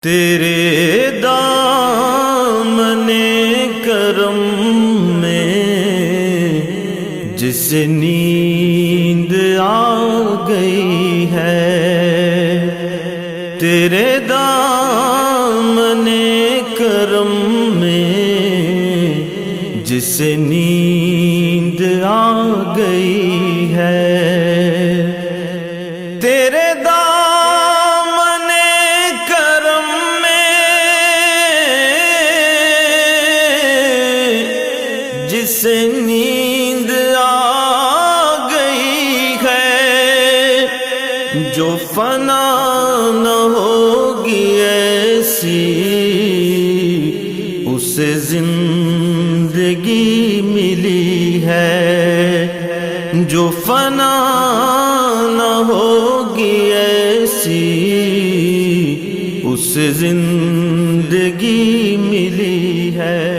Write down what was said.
تیرے دامن کرم میں جس نیند آ گئی ہے، تیرے دامن کرم میں جس نیند آ گئی ہے، تیرے دامن کرم میں جس نیند آ گئی ہے، جو فنا نہ ہوگی ایسی اسے زندگی ملی ہے، جو فنا نہ ہوگی ایسی اسے زندگی ملی ہے۔